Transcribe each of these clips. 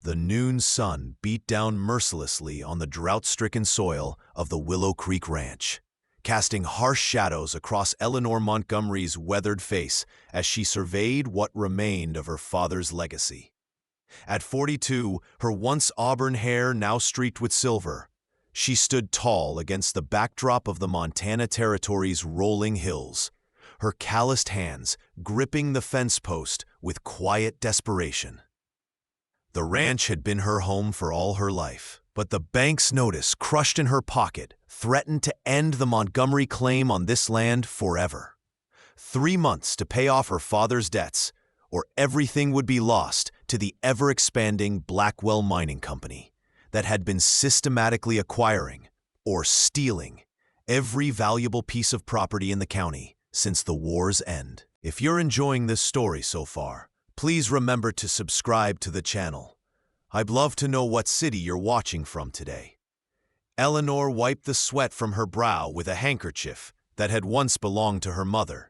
The noon sun beat down mercilessly on the drought-stricken soil of the Willow Creek Ranch, casting harsh shadows across Eleanor Montgomery's weathered face as she surveyed what remained of her father's legacy. At 42, her once auburn hair now streaked with silver, she stood tall against the backdrop of the Montana Territory's rolling hills, her calloused hands gripping the fence post with quiet desperation. The ranch had been her home for all her life, but the bank's notice crushed in her pocket threatened to end the Montgomery claim on this land forever. 3 months to pay off her father's debts, or everything would be lost to the ever-expanding Blackwell Mining Company that had been systematically acquiring, or stealing, every valuable piece of property in the county since the war's end. If you're enjoying this story so far, please remember to subscribe to the channel. I'd love to know what city you're watching from today. Eleanor wiped the sweat from her brow with a handkerchief that had once belonged to her mother,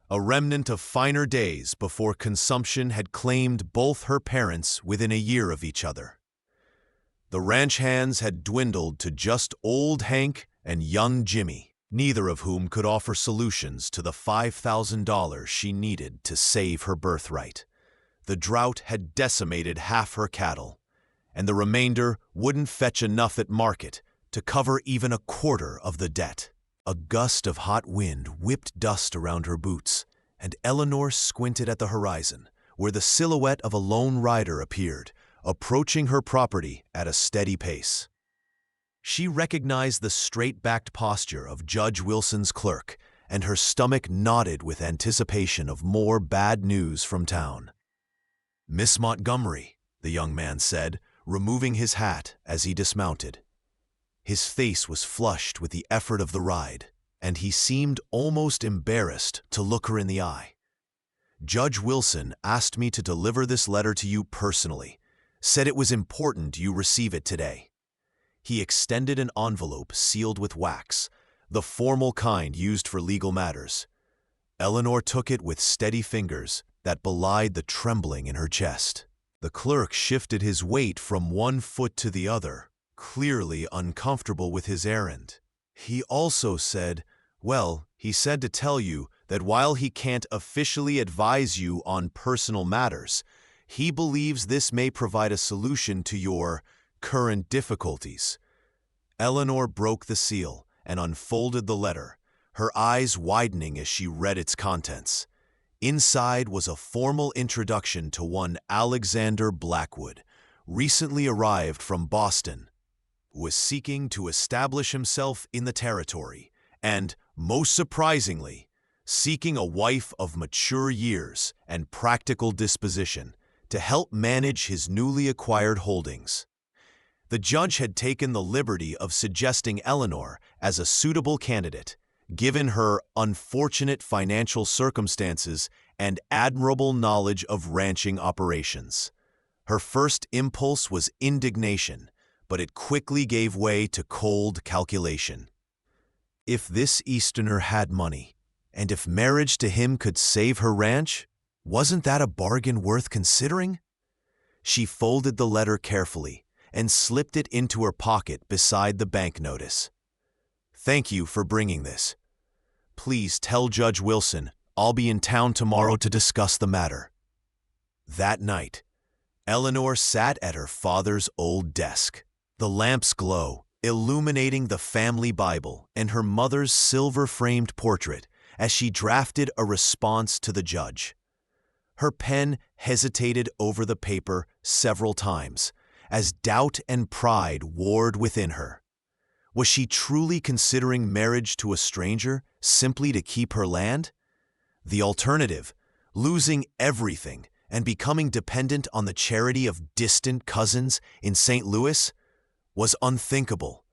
a remnant of finer days before consumption had claimed both her parents within a year of each other. The ranch hands had dwindled to just old Hank and young Jimmy, neither of whom could offer solutions to the $5,000 she needed to save her birthright. The drought had decimated half her cattle, and the remainder wouldn't fetch enough at market to cover even a quarter of the debt. A gust of hot wind whipped dust around her boots, and Eleanor squinted at the horizon, where the silhouette of a lone rider appeared, approaching her property at a steady pace. She recognized the straight-backed posture of Judge Wilson's clerk, and her stomach nodded with anticipation of more bad news from town. "Miss Montgomery," the young man said, removing his hat as he dismounted. His face was flushed with the effort of the ride, and he seemed almost embarrassed to look her in the eye. "Judge Wilson asked me to deliver this letter to you personally, said it was important you receive it today." He extended an envelope sealed with wax, the formal kind used for legal matters. Eleanor took it with steady fingers that belied the trembling in her chest. The clerk shifted his weight from one foot to the other, clearly uncomfortable with his errand. He also said, "Well, he said to tell you that while he can't officially advise you on personal matters, he believes this may provide a solution to your current difficulties." Eleanor broke the seal and unfolded the letter, her eyes widening as she read its contents. Inside was a formal introduction to one Alexander Blackwood, recently arrived from Boston, was seeking to establish himself in the territory, and, most surprisingly, seeking a wife of mature years and practical disposition to help manage his newly acquired holdings. The judge had taken the liberty of suggesting Eleanor as a suitable candidate, given her unfortunate financial circumstances and admirable knowledge of ranching operations. Her first impulse was indignation, but it quickly gave way to cold calculation. If this Easterner had money, and if marriage to him could save her ranch, wasn't that a bargain worth considering? She folded the letter carefully and slipped it into her pocket beside the bank notice. "Thank you for bringing this. Please tell Judge Wilson I'll be in town tomorrow to discuss the matter." That night, Eleanor sat at her father's old desk, the lamp's glow illuminating the family Bible and her mother's silver-framed portrait as she drafted a response to the judge. Her pen hesitated over the paper several times, as doubt and pride warred within her. Was she truly considering marriage to a stranger simply to keep her land? The alternative, losing everything and becoming dependent on the charity of distant cousins in St. Louis, was unthinkable.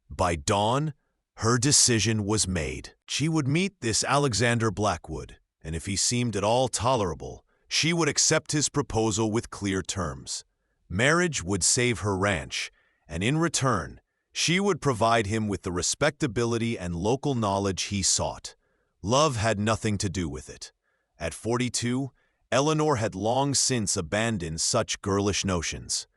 By dawn, her decision was made. She would meet this Alexander Blackwood, and if he seemed at all tolerable, she would accept his proposal with clear terms. Marriage would save her ranch, and in return, she would provide him with the respectability and local knowledge he sought. Love had nothing to do with it. At 42, Eleanor had long since abandoned such girlish notions.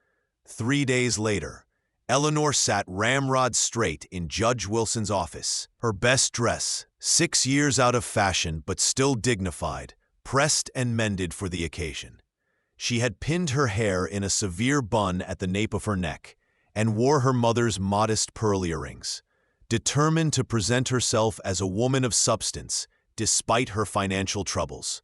3 days later, Eleanor sat ramrod straight in Judge Wilson's office, her best dress, 6 years out of fashion but still dignified, pressed and mended for the occasion. She had pinned her hair in a severe bun at the nape of her neck and wore her mother's modest pearl earrings, determined to present herself as a woman of substance despite her financial troubles.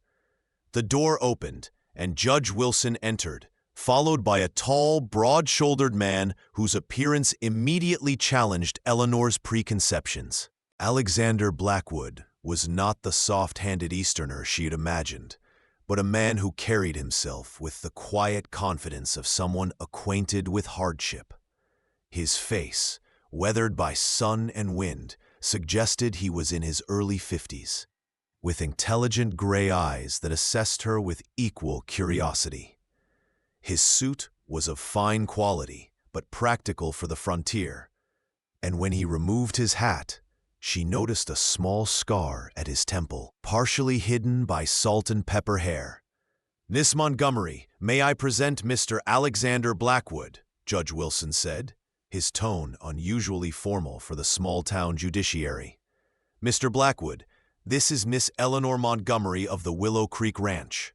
The door opened, and Judge Wilson entered, followed by a tall, broad-shouldered man whose appearance immediately challenged Eleanor's preconceptions. Alexander Blackwood was not the soft-handed Easterner she had imagined, but a man who carried himself with the quiet confidence of someone acquainted with hardship. His face, weathered by sun and wind, suggested he was in his early 50s, with intelligent gray eyes that assessed her with equal curiosity. His suit was of fine quality, but practical for the frontier, and when he removed his hat, she noticed a small scar at his temple, partially hidden by salt and pepper hair. "Miss Montgomery, may I present Mr. Alexander Blackwood?" Judge Wilson said, his tone unusually formal for the small-town judiciary. "Mr. Blackwood, this is Miss Eleanor Montgomery of the Willow Creek Ranch."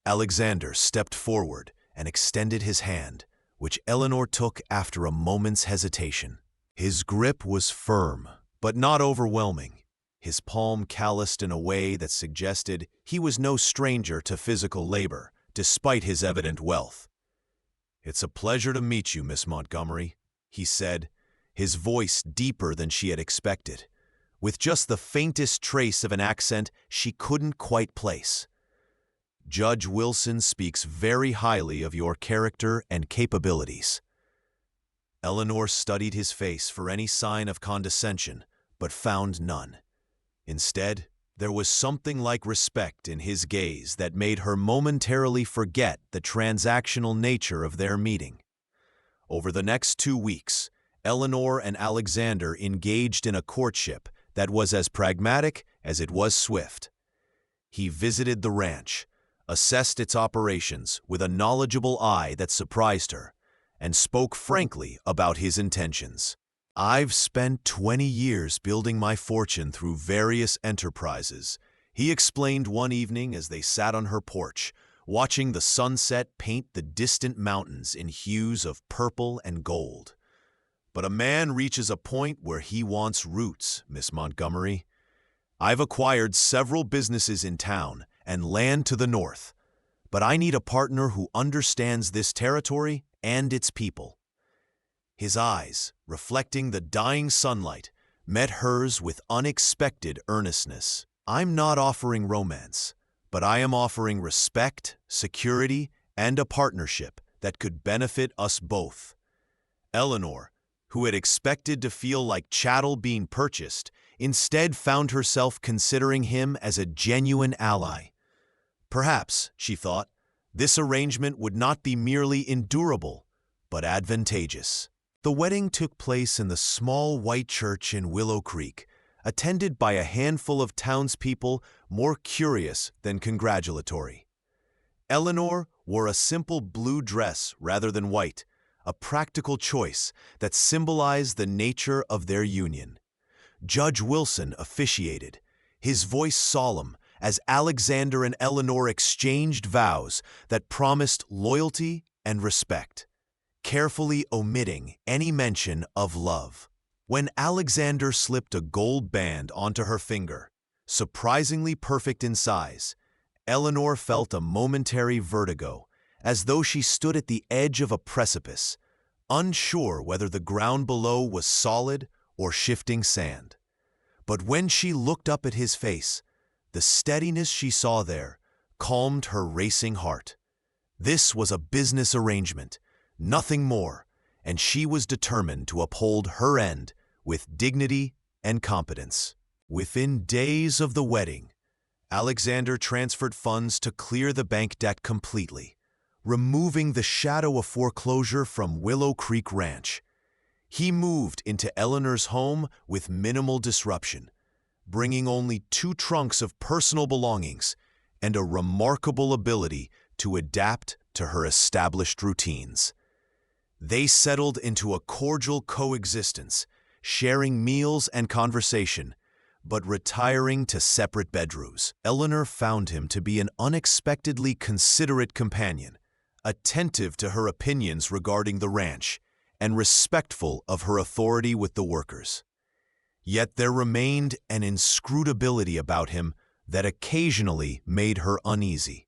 Alexander stepped forward and extended his hand, which Eleanor took after a moment's hesitation. His grip was firm, but not overwhelming, his palm calloused in a way that suggested he was no stranger to physical labor, despite his evident wealth. "It's a pleasure to meet you, Miss Montgomery," he said, his voice deeper than she had expected, with just the faintest trace of an accent she couldn't quite place. "Judge Wilson speaks very highly of your character and capabilities." Eleanor studied his face for any sign of condescension, but found none. Instead, there was something like respect in his gaze that made her momentarily forget the transactional nature of their meeting. Over the next 2 weeks, Eleanor and Alexander engaged in a courtship that was as pragmatic as it was swift. He visited the ranch, assessed its operations with a knowledgeable eye that surprised her, and spoke frankly about his intentions. "I've spent 20 years building my fortune through various enterprises," he explained one evening as they sat on her porch, watching the sunset paint the distant mountains in hues of purple and gold. "But a man reaches a point where he wants roots, Miss Montgomery. I've acquired several businesses in town and land to the north, but I need a partner who understands this territory and its people." His eyes, reflecting the dying sunlight, met hers with unexpected earnestness. "I'm not offering romance, but I am offering respect, security, and a partnership that could benefit us both." Eleanor, who had expected to feel like chattel being purchased, instead found herself considering him as a genuine ally. Perhaps, she thought, this arrangement would not be merely endurable, but advantageous. The wedding took place in the small white church in Willow Creek, attended by a handful of townspeople more curious than congratulatory. Eleanor wore a simple blue dress rather than white, a practical choice that symbolized the nature of their union. Judge Wilson officiated, his voice solemn, as Alexander and Eleanor exchanged vows that promised loyalty and respect, carefully omitting any mention of love. When Alexander slipped a gold band onto her finger, surprisingly perfect in size, Eleanor felt a momentary vertigo, as though she stood at the edge of a precipice, unsure whether the ground below was solid or shifting sand. But when she looked up at his face, the steadiness she saw there calmed her racing heart. This was a business arrangement, nothing more, and she was determined to uphold her end with dignity and competence. Within days of the wedding, Alexander transferred funds to clear the bank debt completely, removing the shadow of foreclosure from Willow Creek Ranch. He moved into Eleanor's home with minimal disruption, bringing only 2 trunks of personal belongings and a remarkable ability to adapt to her established routines. They settled into a cordial coexistence, sharing meals and conversation, but retiring to separate bedrooms. Eleanor found him to be an unexpectedly considerate companion, attentive to her opinions regarding the ranch, and respectful of her authority with the workers. Yet there remained an inscrutability about him that occasionally made her uneasy.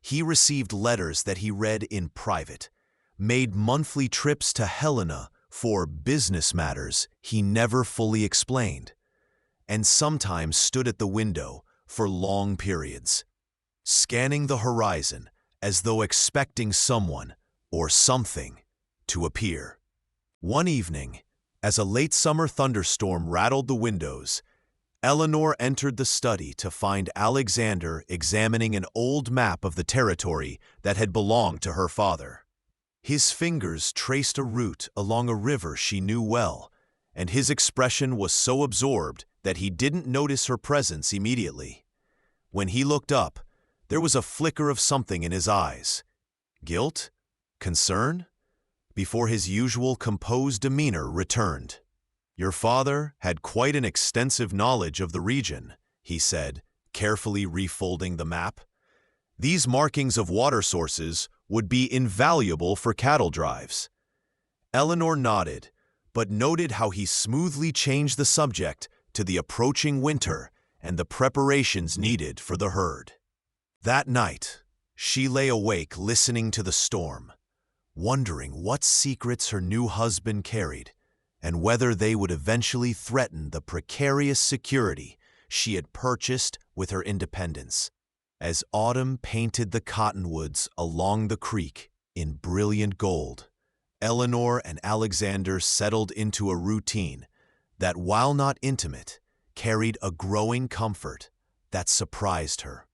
He received letters that he read in private, made monthly trips to Helena for business matters he never fully explained, and sometimes stood at the window for long periods, scanning the horizon as though expecting someone or something to appear. One evening, as a late summer thunderstorm rattled the windows, Eleanor entered the study to find Alexander examining an old map of the territory that had belonged to her father. His fingers traced a route along a river she knew well, and his expression was so absorbed that he didn't notice her presence immediately. When he looked up, there was a flicker of something in his eyes. Guilt? Concern? Before his usual composed demeanor returned. "Your father had quite an extensive knowledge of the region," he said, carefully refolding the map. "These markings of water sources would be invaluable for cattle drives." Eleanor nodded, but noted how he smoothly changed the subject to the approaching winter and the preparations needed for the herd. That night, she lay awake listening to the storm, wondering what secrets her new husband carried, and whether they would eventually threaten the precarious security she had purchased with her independence. As autumn painted the cottonwoods along the creek in brilliant gold, Eleanor and Alexander settled into a routine that, while not intimate, carried a growing comfort that surprised her.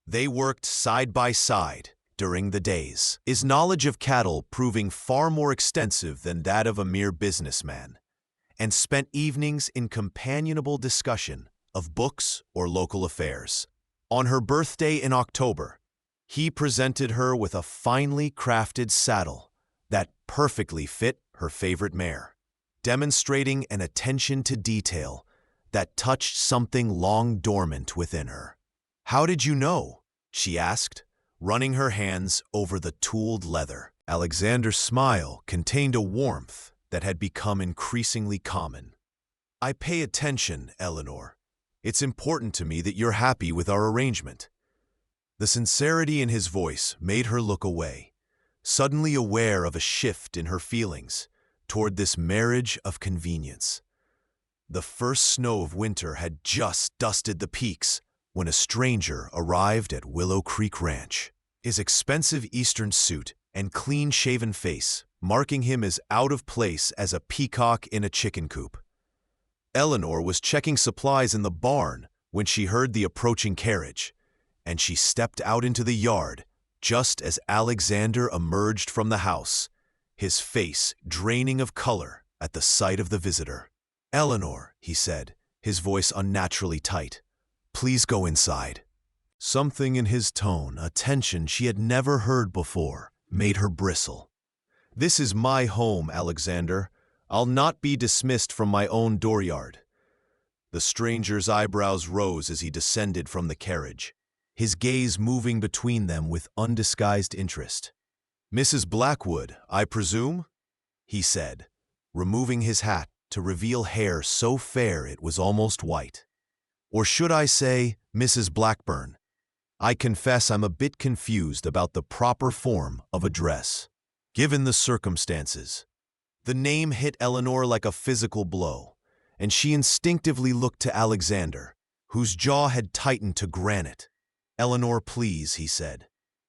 They worked side by side during the days, his knowledge of cattle proving far more extensive than that of a mere businessman, and spent evenings in companionable discussion of books or local affairs. On her birthday in October, he presented her with a finely crafted saddle that perfectly fit her favorite mare, demonstrating an attention to detail that touched something long dormant within her. "How did you know?" she asked, running her hands over the tooled leather. Alexander's smile contained a warmth that had become increasingly common. "I pay attention, Eleanor. It's important to me that you're happy with our arrangement." The sincerity in his voice made her look away, suddenly aware of a shift in her feelings toward this marriage of convenience. The first snow of winter had just dusted the peaks when a stranger arrived at Willow Creek Ranch, his expensive Eastern suit and clean-shaven face marking him as out of place as a peacock in a chicken coop. Eleanor was checking supplies in the barn when she heard the approaching carriage, and she stepped out into the yard just as Alexander emerged from the house, his face draining of color at the sight of the visitor. "Eleanor," he said, his voice unnaturally tight, "please go inside." Something in his tone, a tension she had never heard before, made her bristle. "This is my home, Alexander. I'll not be dismissed from my own dooryard." The stranger's eyebrows rose as he descended from the carriage, his gaze moving between them with undisguised interest. "Mrs. Blackwood, I presume?" he said, removing his hat to reveal hair so fair it was almost white. "Or should I say, Mrs. Blackburn? I confess I'm a bit confused about the proper form of address, given the circumstances." The name hit Eleanor like a physical blow, and she instinctively looked to Alexander, whose jaw had tightened to granite. "Eleanor, please," he said.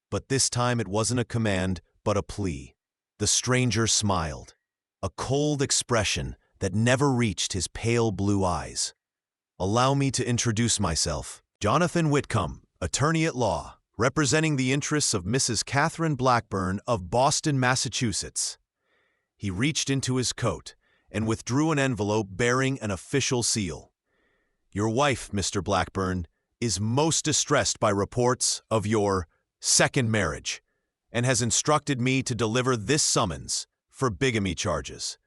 But this time it wasn't a command, but a plea. The stranger smiled, a cold expression that never reached his pale blue eyes. "Allow me to introduce myself. Jonathan Whitcomb, attorney at law, representing the interests of Mrs. Catherine Blackburn of Boston, Massachusetts." He reached into his coat and withdrew an envelope bearing an official seal. "Your wife, Mr. Blackburn, is most distressed by reports of your second marriage and has instructed me to deliver this summons for bigamy charges,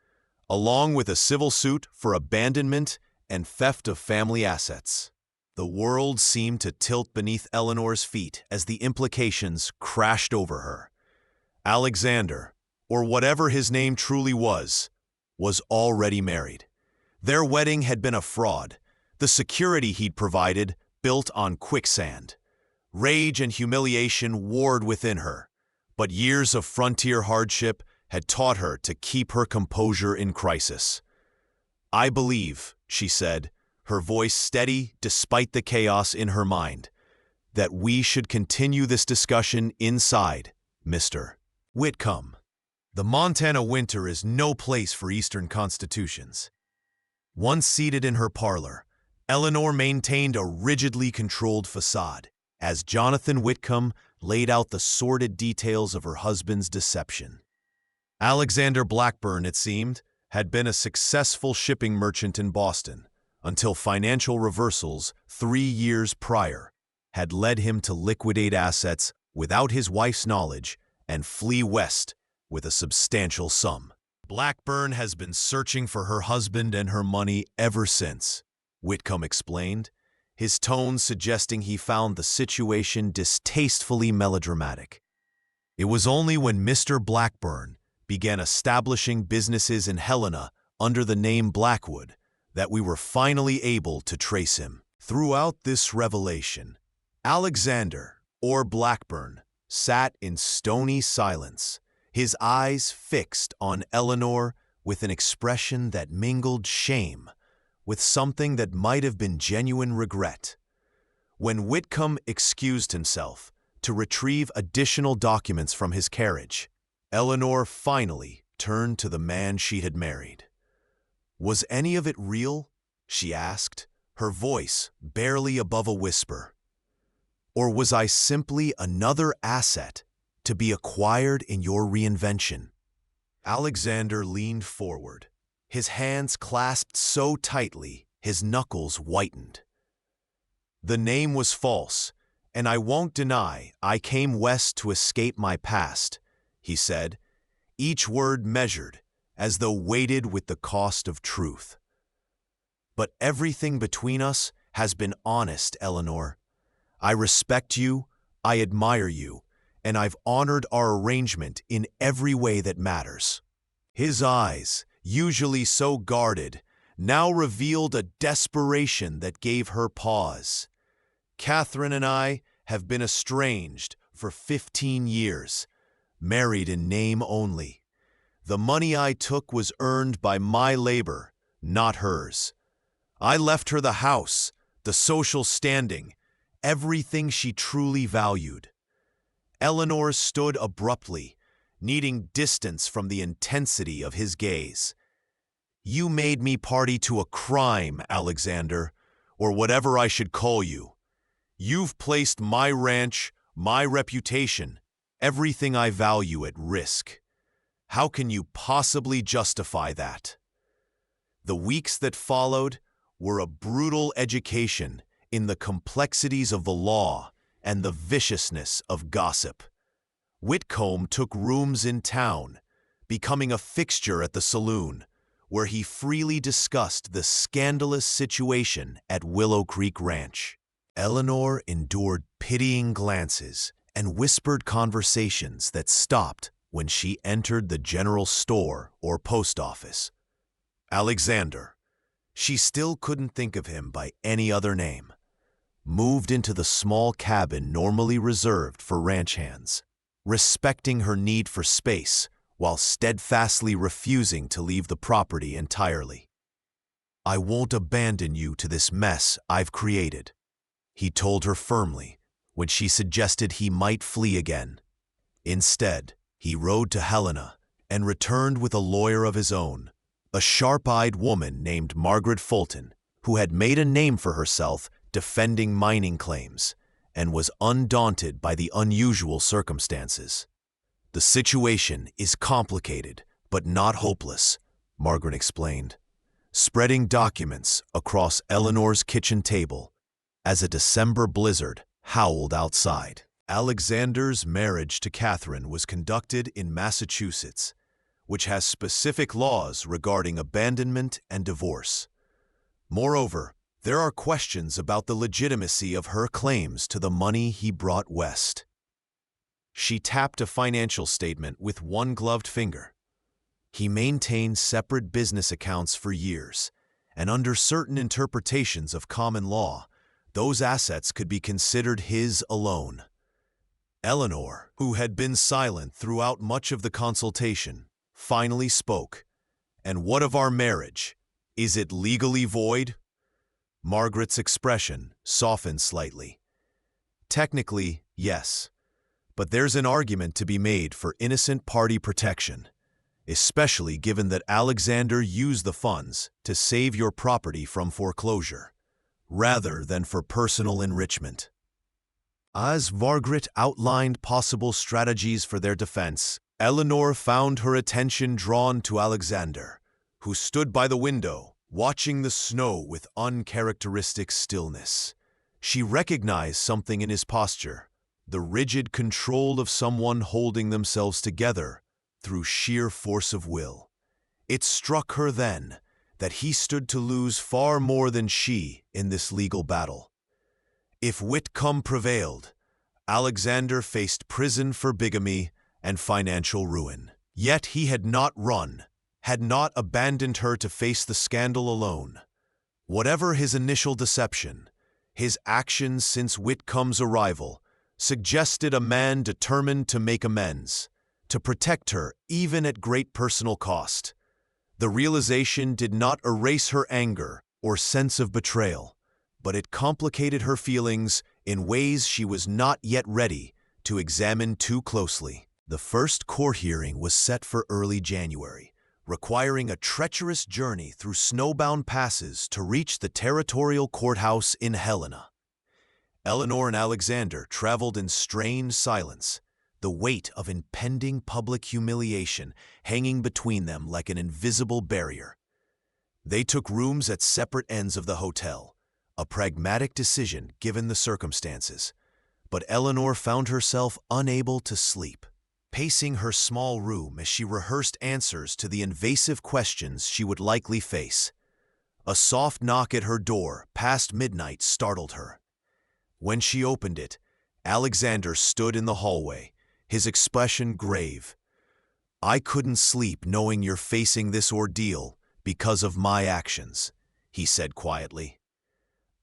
along with a civil suit for abandonment and theft of family assets. The world seemed to tilt beneath Eleanor's feet as the implications crashed over her. Alexander, or whatever his name truly was already married. Their wedding had been a fraud, the security he'd provided built on quicksand. Rage and humiliation warred within her, but years of frontier hardship had taught her to keep her composure in crisis. "I believe," she said, her voice steady despite the chaos in her mind, "that we should continue this discussion inside, Mr. Whitcomb. The Montana winter is no place for Eastern constitutions." Once seated in her parlor, Eleanor maintained a rigidly controlled facade as Jonathan Whitcomb laid out the sordid details of her husband's deception. Alexander Blackburn, it seemed, had been a successful shipping merchant in Boston until financial reversals 3 years prior had led him to liquidate assets without his wife's knowledge and flee west with a substantial sum. "Blackburn has been searching for her husband and her money ever since," Whitcomb explained, his tone suggesting he found the situation distastefully melodramatic. "It was only when Mr. Blackburn began establishing businesses in Helena under the name Blackwood that we were finally able to trace him." Throughout this revelation, Alexander, or Blackburn, sat in stony silence, his eyes fixed on Eleanor with an expression that mingled shame with something that might have been genuine regret. When Whitcomb excused himself to retrieve additional documents from his carriage, Eleanor finally turned to the man she had married. "Was any of it real?" she asked, her voice barely above a whisper. "Or was I simply another asset to be acquired in your reinvention?" Alexander leaned forward, his hands clasped so tightly his knuckles whitened. "The name was false, and I won't deny I came west to escape my past," he said, each word measured as though weighted with the cost of truth. "But everything between us has been honest, Eleanor. I respect you, I admire you, and I've honored our arrangement in every way that matters." His eyes, usually so guarded, now revealed a desperation that gave her pause. "Catherine and I have been estranged for 15 years, married in name only. The money I took was earned by my labor, not hers. I left her the house, the social standing, everything she truly valued." Eleanor stood abruptly, needing distance from the intensity of his gaze. "You made me party to a crime, Alexander, or whatever I should call you. You've placed my ranch, my reputation, everything I value at risk. How can you possibly justify that?" The weeks that followed were a brutal education in the complexities of the law and the viciousness of gossip. Whitcomb took rooms in town, becoming a fixture at the saloon, where he freely discussed the scandalous situation at Willow Creek Ranch. Eleanor endured pitying glances and whispered conversations that stopped when she entered the general store or post office. Alexander, she still couldn't think of him by any other name, moved into the small cabin normally reserved for ranch hands, respecting her need for space while steadfastly refusing to leave the property entirely. "I won't abandon you to this mess I've created," he told her firmly when she suggested he might flee again. Instead, he rode to Helena and returned with a lawyer of his own, a sharp-eyed woman named Margaret Fulton, who had made a name for herself defending mining claims and was undaunted by the unusual circumstances. "The situation is complicated, but not hopeless," Margaret explained, spreading documents across Eleanor's kitchen table. as a December blizzard howled outside. Alexander's marriage to Catherine was conducted in Massachusetts, which has specific laws regarding abandonment and divorce. Moreover, there are questions about the legitimacy of her claims to the money he brought west. She tapped a financial statement with one gloved finger. He maintained separate business accounts for years, and under certain interpretations of common law, those assets could be considered his alone. Eleanor, who had been silent throughout much of the consultation, finally spoke. "And what of our marriage? Is it legally void?" Margaret's expression softened slightly. "Technically, yes. But there's an argument to be made for innocent party protection, especially given that Alexander used the funds to save your property from foreclosure, rather than for personal enrichment." As Margaret outlined possible strategies for their defense, Eleanor found her attention drawn to Alexander, who stood by the window, watching the snow with uncharacteristic stillness. She recognized something in his posture, the rigid control of someone holding themselves together through sheer force of will. It struck her then that he stood to lose far more than she in this legal battle. If Whitcomb prevailed, Alexander faced prison for bigamy and financial ruin. Yet he had not run, had not abandoned her to face the scandal alone. Whatever his initial deception, his actions since Whitcomb's arrival suggested a man determined to make amends, to protect her even at great personal cost. The realization did not erase her anger or sense of betrayal, but it complicated her feelings in ways she was not yet ready to examine too closely. The first court hearing was set for early January, requiring a treacherous journey through snowbound passes to reach the territorial courthouse in Helena. Eleanor and Alexander traveled in strained silence, the weight of impending public humiliation hanging between them like an invisible barrier. They took rooms at separate ends of the hotel, a pragmatic decision given the circumstances, but Eleanor found herself unable to sleep, pacing her small room as she rehearsed answers to the invasive questions she would likely face. A soft knock at her door past midnight startled her. When she opened it, Alexander stood in the hallway, his expression grave. "I couldn't sleep knowing you're facing this ordeal because of my actions," he said quietly.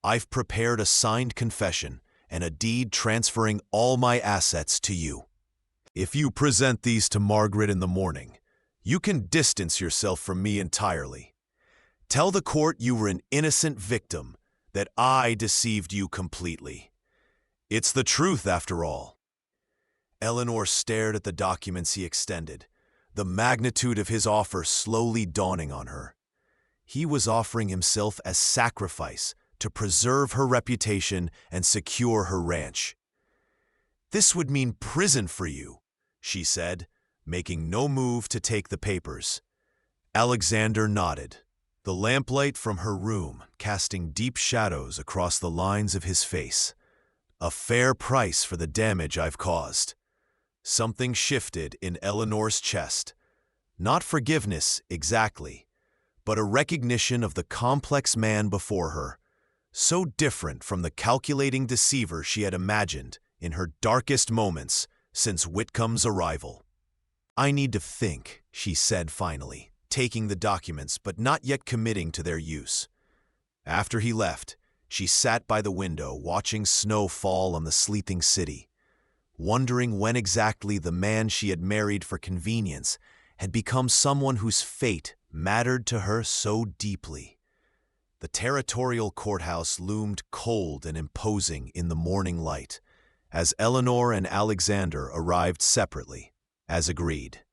"I've prepared a signed confession and a deed transferring all my assets to you. If you present these to Margaret in the morning, you can distance yourself from me entirely. Tell the court you were an innocent victim, that I deceived you completely. It's the truth, after all." Eleanor stared at the documents he extended, the magnitude of his offer slowly dawning on her. He was offering himself as sacrifice to preserve her reputation and secure her ranch. "This would mean prison for you," she said, making no move to take the papers. Alexander nodded, the lamplight from her room casting deep shadows across the lines of his face. "A fair price for the damage I've caused." Something shifted in Eleanor's chest. Not forgiveness, exactly, but a recognition of the complex man before her, so different from the calculating deceiver she had imagined in her darkest moments since Whitcomb's arrival. "I need to think," she said finally, taking the documents but not yet committing to their use. After he left, she sat by the window watching snow fall on the sleeping city, wondering when exactly the man she had married for convenience had become someone whose fate mattered to her so deeply. The territorial courthouse loomed cold and imposing in the morning light, as Eleanor and Alexander arrived separately, as agreed.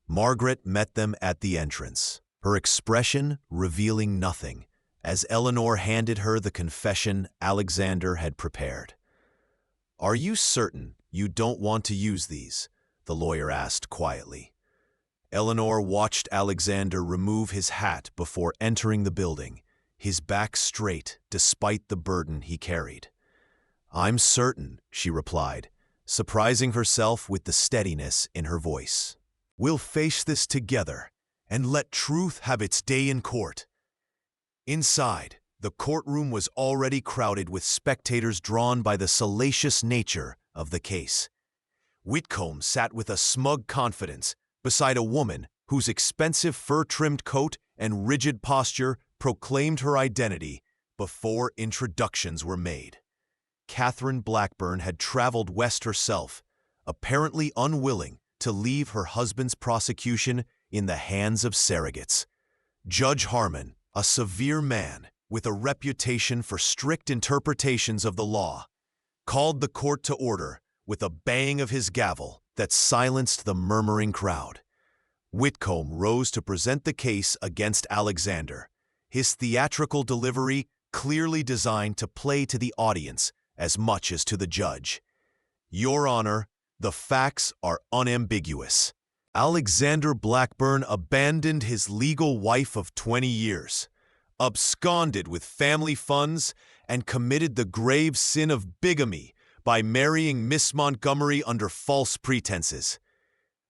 Margaret met them at the entrance, her expression revealing nothing, as Eleanor handed her the confession Alexander had prepared. "Are you certain you don't want to use these?" the lawyer asked quietly. Eleanor watched Alexander remove his hat before entering the building, his back straight despite the burden he carried. "I'm certain," she replied, surprising herself with the steadiness in her voice. "We'll face this together and let truth have its day in court." Inside, the courtroom was already crowded with spectators drawn by the salacious nature of the case. Whitcomb sat with a smug confidence beside a woman whose expensive fur-trimmed coat and rigid posture proclaimed her identity before introductions were made. Catherine Blackburn had traveled west herself, apparently unwilling to leave her husband's prosecution in the hands of surrogates. Judge Harmon, a severe man with a reputation for strict interpretations of the law, called the court to order with a bang of his gavel that silenced the murmuring crowd. Whitcomb rose to present the case against Alexander, his theatrical delivery clearly designed to play to the audience as much as to the judge. "Your Honor, the facts are unambiguous. Alexander Blackburn abandoned his legal wife of 20 years, absconded with family funds, and committed the grave sin of bigamy by marrying Miss Montgomery under false pretenses.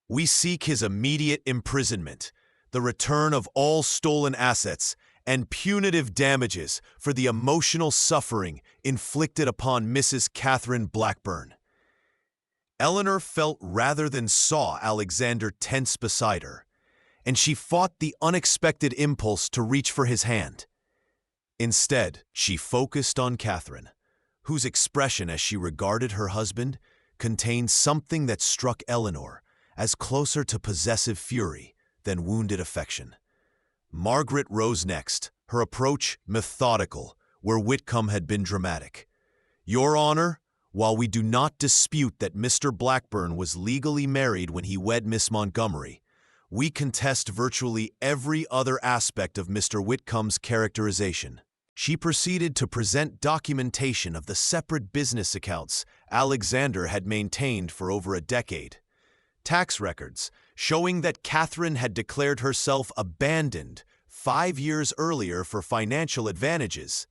We seek his immediate imprisonment, the return of all stolen assets, and punitive damages for the emotional suffering inflicted upon Mrs. Catherine Blackburn." Eleanor felt rather than saw Alexander tense beside her, and she fought the unexpected impulse to reach for his hand. Instead, she focused on Catherine, whose expression as she regarded her husband contained something that struck Eleanor as closer to possessive fury than wounded affection. Margaret rose next, her approach methodical, where Whitcomb had been dramatic. "Your Honor, while we do not dispute that Mr. Blackburn was legally married when he wed Miss Montgomery, we contest virtually every other aspect of Mr. Whitcomb's characterization." She proceeded to present documentation of the separate business accounts Alexander had maintained for over a decade. Tax records showing that Catherine had declared herself abandoned 5 years earlier for financial advantages,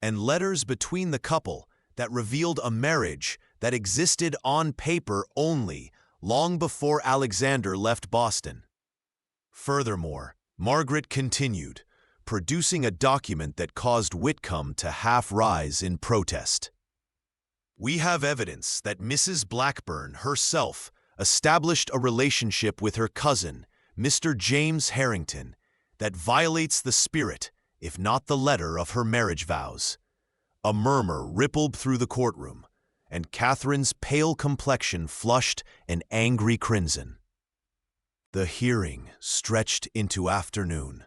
and letters between the couple that revealed a marriage that existed on paper only long before Alexander left Boston. Furthermore, Margaret continued, producing a document that caused Whitcomb to half-rise in protest. "We have evidence that Mrs. Blackburn herself established a relationship with her cousin, Mr. James Harrington, that violates the spirit, if not the letter, of her marriage vows." A murmur rippled through the courtroom, and Catherine's pale complexion flushed an angry crimson. The hearing stretched into afternoon,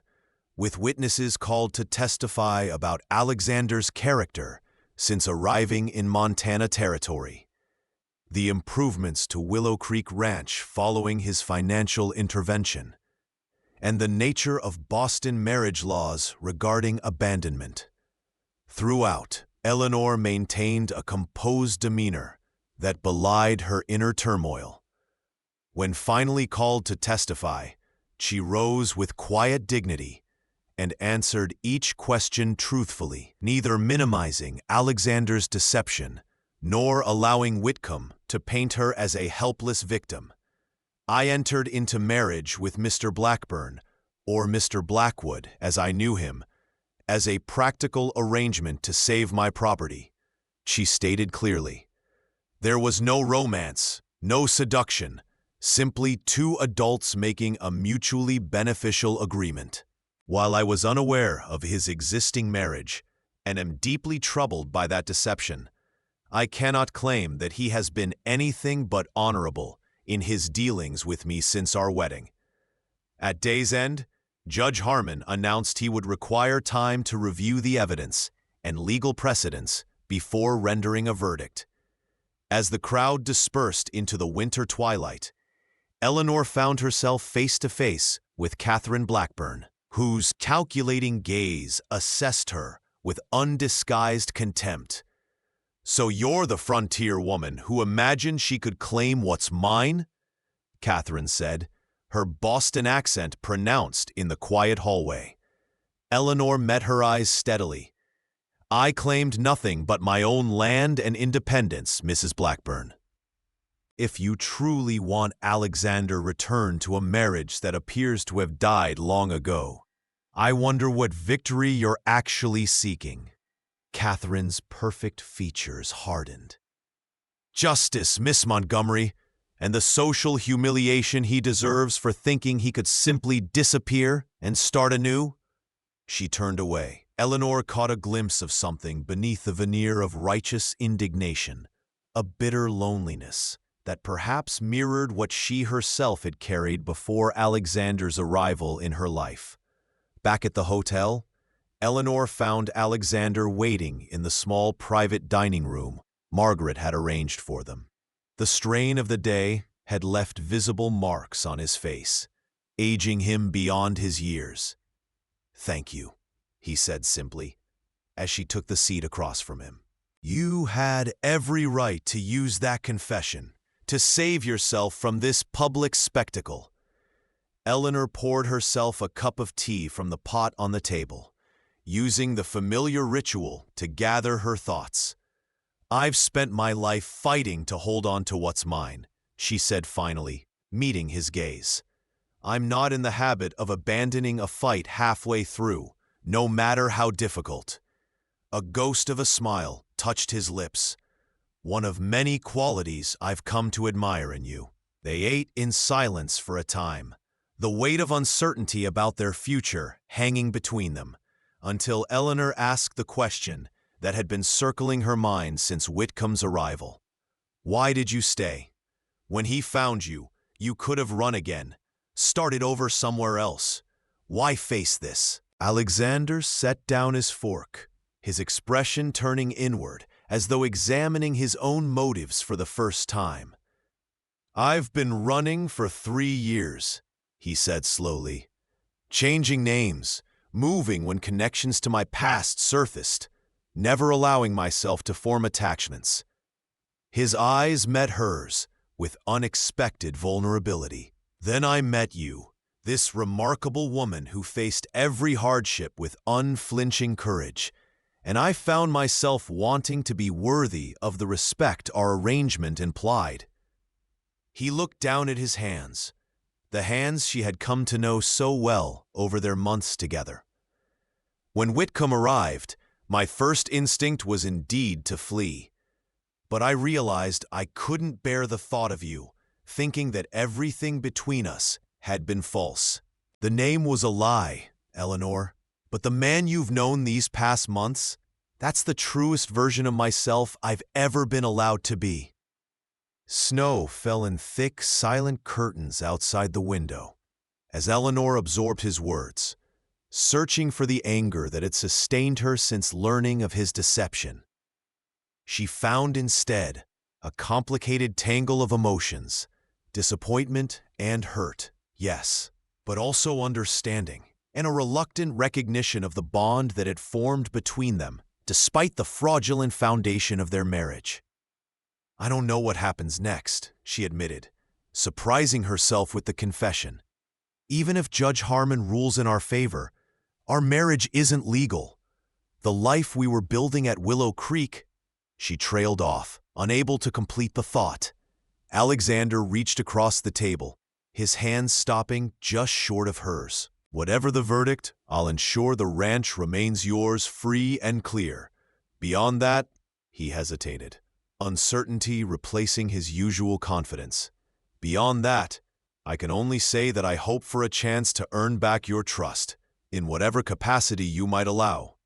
with witnesses called to testify about Alexander's character since arriving in Montana Territory, the improvements to Willow Creek Ranch following his financial intervention, and the nature of Boston marriage laws regarding abandonment. Throughout, Eleanor maintained a composed demeanor that belied her inner turmoil. When finally called to testify, she rose with quiet dignity and answered each question truthfully, neither minimizing Alexander's deception nor allowing Whitcomb to paint her as a helpless victim. "I entered into marriage with Mr. Blackburn, or Mr. Blackwood as I knew him, as a practical arrangement to save my property," she stated clearly. "There was no romance, no seduction, simply two adults making a mutually beneficial agreement. While I was unaware of his existing marriage and am deeply troubled by that deception, I cannot claim that he has been anything but honorable in his dealings with me since our wedding." At day's end, Judge Harmon announced he would require time to review the evidence and legal precedents before rendering a verdict. As the crowd dispersed into the winter twilight, Eleanor found herself face to face with Catherine Blackburn, whose calculating gaze assessed her with undisguised contempt. "So you're the frontier woman who imagined she could claim what's mine?" Catherine said, her Boston accent pronounced in the quiet hallway. Eleanor met her eyes steadily. "I claimed nothing but my own land and independence, Mrs. Blackburn. If you truly want Alexander returned to a marriage that appears to have died long ago, I wonder what victory you're actually seeking." Catherine's perfect features hardened. "Justice, Miss Montgomery, and the social humiliation he deserves for thinking he could simply disappear and start anew?" She turned away. Eleanor caught a glimpse of something beneath the veneer of righteous indignation, a bitter loneliness that perhaps mirrored what she herself had carried before Alexander's arrival in her life. Back at the hotel, Eleanor found Alexander waiting in the small private dining room Margaret had arranged for them. The strain of the day had left visible marks on his face, aging him beyond his years. "Thank you," he said simply, as she took the seat across from him. "You had every right to use that confession to save yourself from this public spectacle." Eleanor poured herself a cup of tea from the pot on the table, using the familiar ritual to gather her thoughts. "I've spent my life fighting to hold on to what's mine," she said finally, meeting his gaze. "I'm not in the habit of abandoning a fight halfway through, no matter how difficult." A ghost of a smile touched his lips. "One of many qualities I've come to admire in you." They ate in silence for a time, the weight of uncertainty about their future hanging between them, until Eleanor asked the question that had been circling her mind since Whitcomb's arrival. "Why did you stay? When he found you, you could have run again, started over somewhere else. Why face this?" Alexander set down his fork, his expression turning inward, as though examining his own motives for the first time. "I've been running for 3 years, he said slowly. "Changing names, moving when connections to my past surfaced, never allowing myself to form attachments." His eyes met hers with unexpected vulnerability. "Then I met you, this remarkable woman who faced every hardship with unflinching courage, and I found myself wanting to be worthy of the respect our arrangement implied." He looked down at his hands, the hands she had come to know so well over their months together. "When Whitcomb arrived, my first instinct was indeed to flee. But I realized I couldn't bear the thought of you, thinking that everything between us had been false. The name was a lie, Eleanor, but the man you've known these past months, that's the truest version of myself I've ever been allowed to be." Snow fell in thick, silent curtains outside the window as Eleanor absorbed his words, searching for the anger that had sustained her since learning of his deception. She found instead a complicated tangle of emotions, disappointment and hurt, yes, but also understanding, and a reluctant recognition of the bond that had formed between them, despite the fraudulent foundation of their marriage. "I don't know what happens next," she admitted, surprising herself with the confession. "Even if Judge Harmon rules in our favor, our marriage isn't legal. The life we were building at Willow Creek—" She trailed off, unable to complete the thought. Alexander reached across the table, his hands stopping just short of hers. "Whatever the verdict, I'll ensure the ranch remains yours free and clear. Beyond that," he hesitated, uncertainty replacing his usual confidence. "Beyond that, I can only say that I hope for a chance to earn back your trust, in whatever capacity you might allow."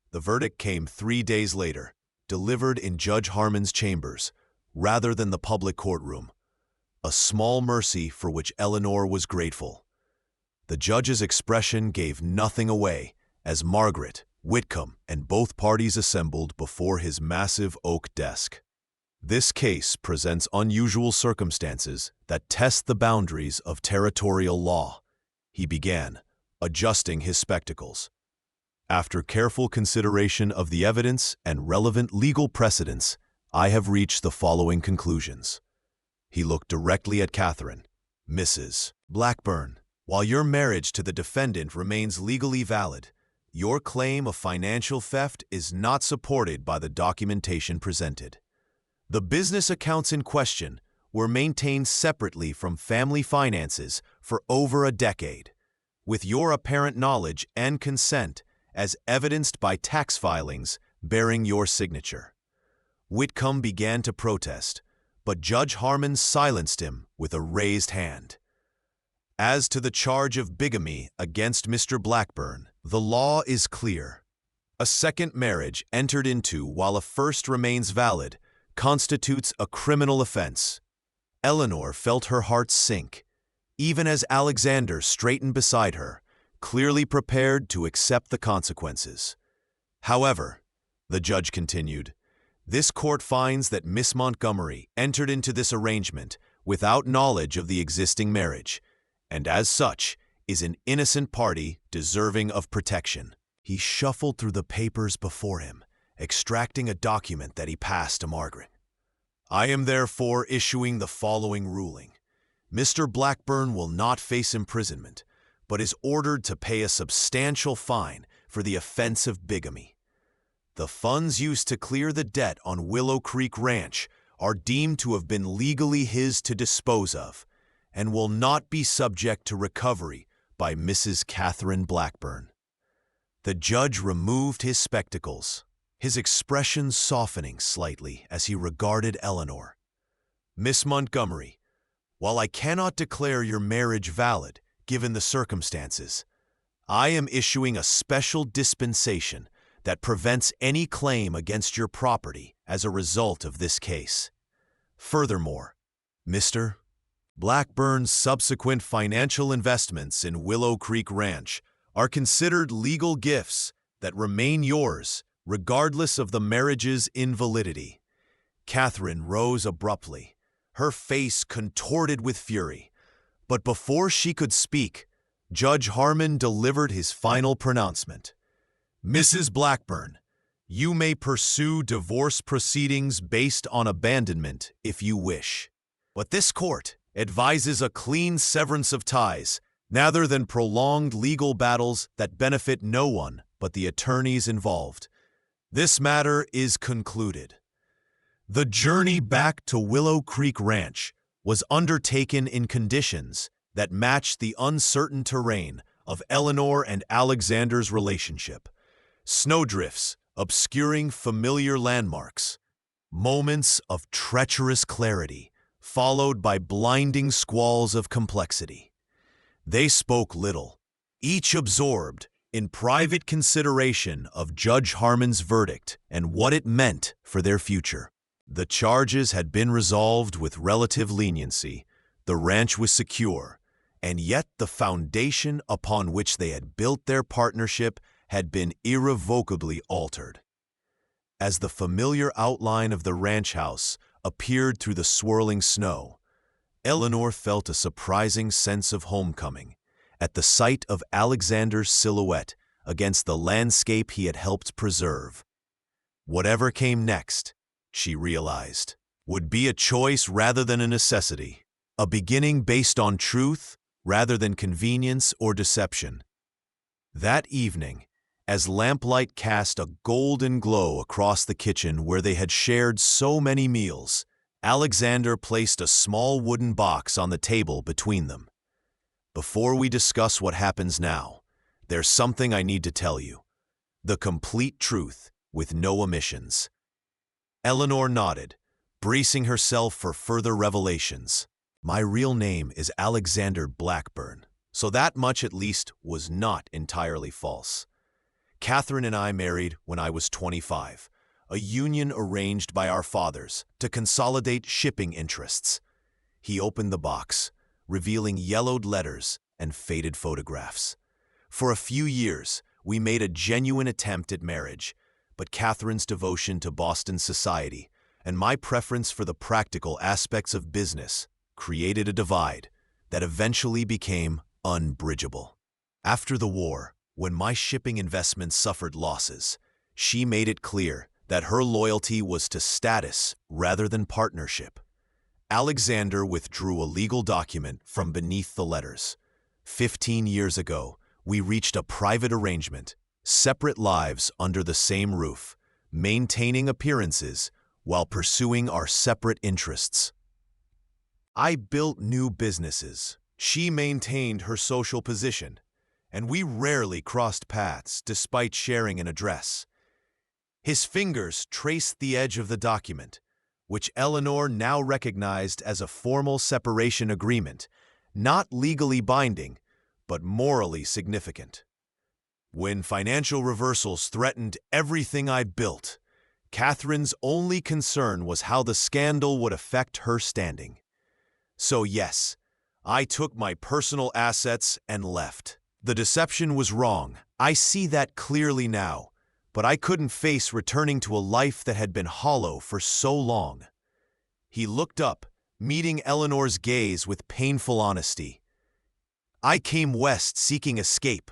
The verdict came 3 days later, delivered in Judge Harmon's chambers, rather than the public courtroom, a small mercy for which Eleanor was grateful. The judge's expression gave nothing away as Margaret, Whitcomb, and both parties assembled before his massive oak desk. "This case presents unusual circumstances that test the boundaries of territorial law," he began, adjusting his spectacles. "After careful consideration of the evidence and relevant legal precedents, I have reached the following conclusions." He looked directly at Catherine. "Mrs. Blackburn, While your marriage to the defendant remains legally valid, your claim of financial theft is not supported by the documentation presented. The business accounts in question were maintained separately from family finances for over a decade, with your apparent knowledge and consent as evidenced by tax filings bearing your signature. Whitcomb began to protest, but Judge Harmon silenced him with a raised hand. As to the charge of bigamy against Mr. Blackburn, the law is clear. A second marriage entered into while a first remains valid constitutes a criminal offense. Eleanor felt her heart sink, even as Alexander straightened beside her, clearly prepared to accept the consequences. However, the judge continued, this court finds that Miss Montgomery entered into this arrangement without knowledge of the existing marriage, and as such, is an innocent party deserving of protection. He shuffled through the papers before him, extracting a document that he passed to Margaret. I am therefore issuing the following ruling. Mr. Blackburn will not face imprisonment, but is ordered to pay a substantial fine for the offense of bigamy. The funds used to clear the debt on Willow Creek Ranch are deemed to have been legally his to dispose of, and will not be subject to recovery by Mrs. Catherine Blackburn. The judge removed his spectacles, his expression softening slightly as he regarded Eleanor. Miss Montgomery, while I cannot declare your marriage valid, given the circumstances, I am issuing a special dispensation that prevents any claim against your property as a result of this case. Furthermore, Mr. Blackburn's subsequent financial investments in Willow Creek Ranch are considered legal gifts that remain yours regardless of the marriage's invalidity. Catherine rose abruptly, her face contorted with fury. But before she could speak, Judge Harmon delivered his final pronouncement. Mrs. Blackburn, you may pursue divorce proceedings based on abandonment if you wish. But this court advises a clean severance of ties rather than prolonged legal battles that benefit no one but the attorneys involved. This matter is concluded. The journey back to Willow Creek Ranch was undertaken in conditions that matched the uncertain terrain of Eleanor and Alexander's relationship. Snowdrifts obscuring familiar landmarks, moments of treacherous clarity, followed by blinding squalls of complexity. They spoke little, each absorbed in private consideration of Judge Harmon's verdict and what it meant for their future. The charges had been resolved with relative leniency, the ranch was secure, and yet the foundation upon which they had built their partnership had been irrevocably altered. As the familiar outline of the ranch house appeared through the swirling snow, Eleanor felt a surprising sense of homecoming at the sight of Alexander's silhouette against the landscape he had helped preserve. Whatever came next, she realized, would be a choice rather than a necessity, a beginning based on truth rather than convenience or deception. That evening, as lamplight cast a golden glow across the kitchen where they had shared so many meals, Alexander placed a small wooden box on the table between them. Before we discuss what happens now, there's something I need to tell you. The complete truth, with no omissions. Eleanor nodded, bracing herself for further revelations. My real name is Alexander Blackburn, so that much at least was not entirely false. Catherine and I married when I was 25, a union arranged by our fathers to consolidate shipping interests. He opened the box, revealing yellowed letters and faded photographs. For a few years, we made a genuine attempt at marriage, but Catherine's devotion to Boston society and my preference for the practical aspects of business created a divide that eventually became unbridgeable. After the war, when my shipping investments suffered losses, she made it clear that her loyalty was to status rather than partnership. Alexander withdrew a legal document from beneath the letters, 15 years ago, we reached a private arrangement, separate lives under the same roof, maintaining appearances while pursuing our separate interests. I built new businesses. She maintained her social position, and we rarely crossed paths despite sharing an address. His fingers traced the edge of the document, which Eleanor now recognized as a formal separation agreement, not legally binding, but morally significant. When financial reversals threatened everything I'd built, Catherine's only concern was how the scandal would affect her standing. So yes, I took my personal assets and left. The deception was wrong. I see that clearly now, but I couldn't face returning to a life that had been hollow for so long. He looked up, meeting Eleanor's gaze with painful honesty. I came west seeking escape,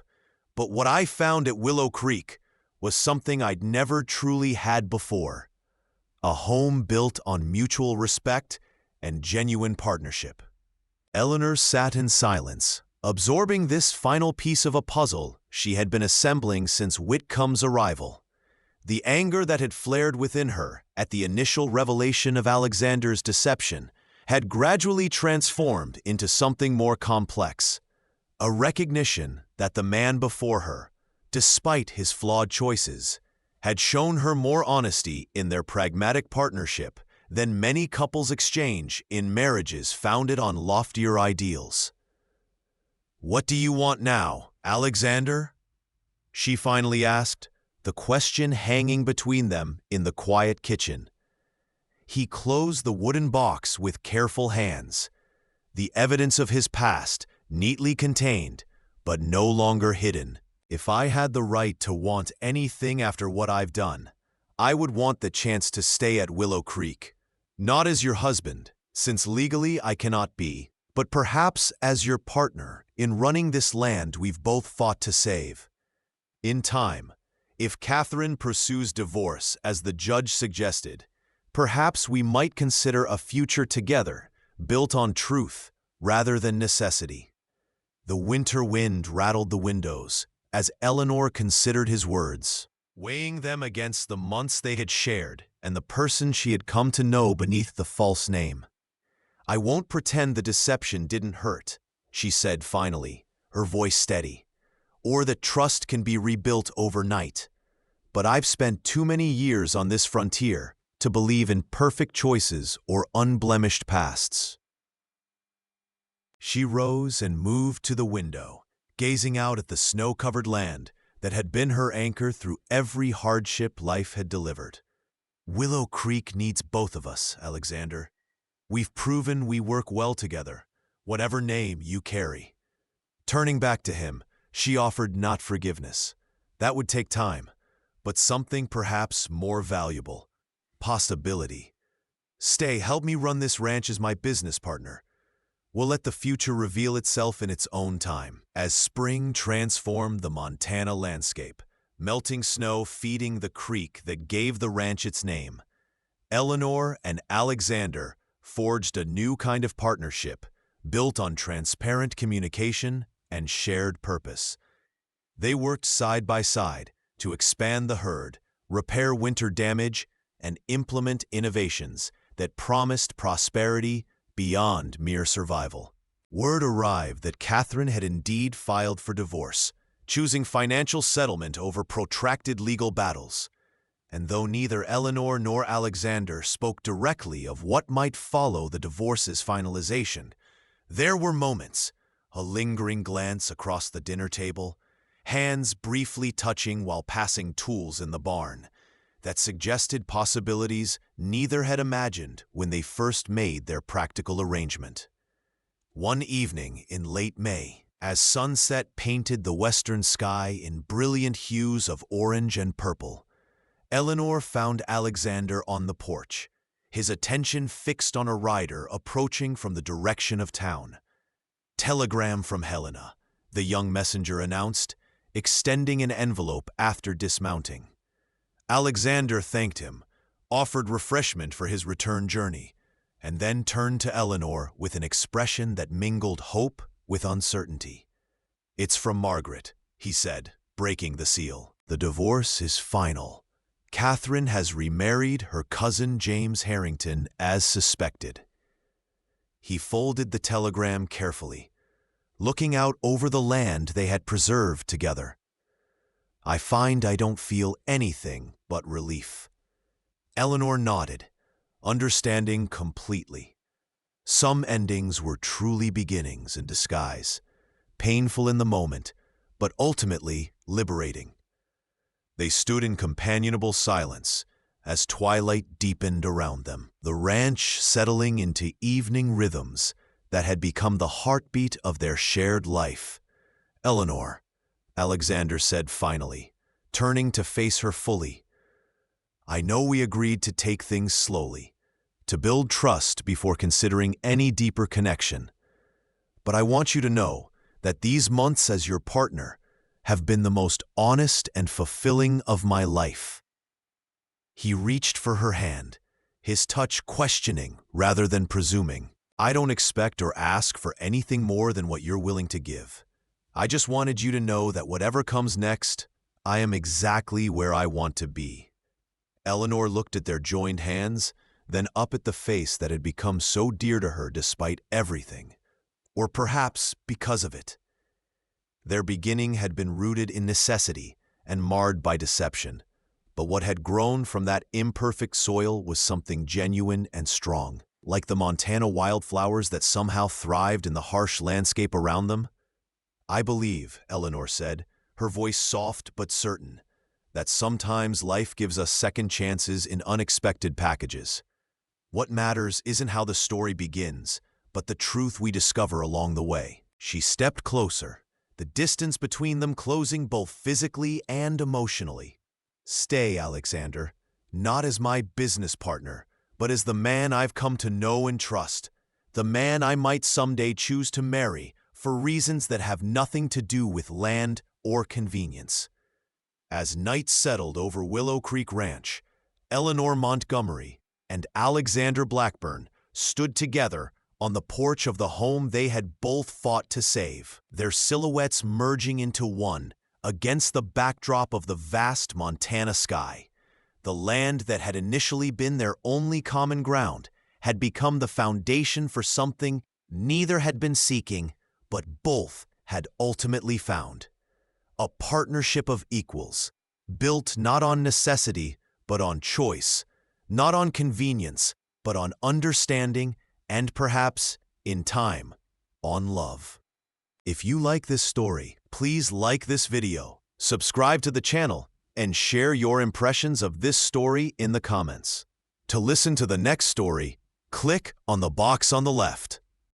but what I found at Willow Creek was something I'd never truly had before. A home built on mutual respect and genuine partnership. Eleanor sat in silence, absorbing this final piece of a puzzle she had been assembling since Whitcomb's arrival. The anger that had flared within her at the initial revelation of Alexander's deception had gradually transformed into something more complex. A recognition that the man before her, despite his flawed choices, had shown her more honesty in their pragmatic partnership than many couples exchange in marriages founded on loftier ideals. "What do you want now, Alexander?" she finally asked, the question hanging between them in the quiet kitchen. He closed the wooden box with careful hands, the evidence of his past neatly contained, but no longer hidden. "If I had the right to want anything after what I've done, I would want the chance to stay at Willow Creek. Not as your husband, since legally I cannot be, but perhaps as your partner in running this land we've both fought to save. In time, if Catherine pursues divorce as the judge suggested, perhaps we might consider a future together built on truth rather than necessity." The winter wind rattled the windows as Eleanor considered his words, weighing them against the months they had shared and the person she had come to know beneath the false name. "I won't pretend the deception didn't hurt," she said finally, her voice steady, "or that trust can be rebuilt overnight. But I've spent too many years on this frontier to believe in perfect choices or unblemished pasts." She rose and moved to the window, gazing out at the snow-covered land that had been her anchor through every hardship life had delivered. "Willow Creek needs both of us, Alexander. We've proven we work well together, whatever name you carry." Turning back to him, she offered not forgiveness. That would take time, but something perhaps more valuable. Possibility. "Stay, help me run this ranch as my business partner. We'll let the future reveal itself in its own time." As spring transformed the Montana landscape, melting snow feeding the creek that gave the ranch its name, Eleanor and Alexander forged a new kind of partnership built on transparent communication and shared purpose. They worked side by side to expand the herd, repair winter damage, and implement innovations that promised prosperity beyond mere survival. Word arrived that Catherine had indeed filed for divorce, choosing financial settlement over protracted legal battles. And though neither Eleanor nor Alexander spoke directly of what might follow the divorce's finalization, there were moments, a lingering glance across the dinner table, hands briefly touching while passing tools in the barn, that suggested possibilities neither had imagined when they first made their practical arrangement. One evening in late May, as sunset painted the western sky in brilliant hues of orange and purple, Eleanor found Alexander on the porch, his attention fixed on a rider approaching from the direction of town. "Telegram from Helena," the young messenger announced, extending an envelope after dismounting. Alexander thanked him, offered refreshment for his return journey, and then turned to Eleanor with an expression that mingled hope with uncertainty. "It's from Margaret," he said, breaking the seal. "The divorce is final. Catherine has remarried her cousin James Harrington as suspected." He folded the telegram carefully, looking out over the land they had preserved together. "I find I don't feel anything but relief." Eleanor nodded, understanding completely. Some endings were truly beginnings in disguise, painful in the moment, but ultimately liberating. They stood in companionable silence as twilight deepened around them, the ranch settling into evening rhythms that had become the heartbeat of their shared life. "Eleanor," Alexander said finally, turning to face her fully, "I know we agreed to take things slowly, to build trust before considering any deeper connection. But I want you to know that these months as your partner have been the most honest and fulfilling of my life." He reached for her hand, his touch questioning rather than presuming. "I don't expect or ask for anything more than what you're willing to give. I just wanted you to know that whatever comes next, I am exactly where I want to be." Eleanor looked at their joined hands, then up at the face that had become so dear to her despite everything, or perhaps because of it. Their beginning had been rooted in necessity and marred by deception, but what had grown from that imperfect soil was something genuine and strong, like the Montana wildflowers that somehow thrived in the harsh landscape around them. "I believe," Eleanor said, her voice soft but certain, "that sometimes life gives us second chances in unexpected packages. What matters isn't how the story begins, but the truth we discover along the way." She stepped closer, the distance between them closing both physically and emotionally. "Stay, Alexander, not as my business partner, but as the man I've come to know and trust, the man I might someday choose to marry for reasons that have nothing to do with land or convenience." As night settled over Willow Creek Ranch, Eleanor Montgomery and Alexander Blackburn stood together on the porch of the home they had both fought to save, their silhouettes merging into one against the backdrop of the vast Montana sky. The land that had initially been their only common ground had become the foundation for something neither had been seeking, but both had ultimately found. A partnership of equals, built not on necessity, but on choice, not on convenience, but on understanding, and perhaps, in time, on love. If you like this story, please like this video, subscribe to the channel, and share your impressions of this story in the comments. To listen to the next story, click on the box on the left.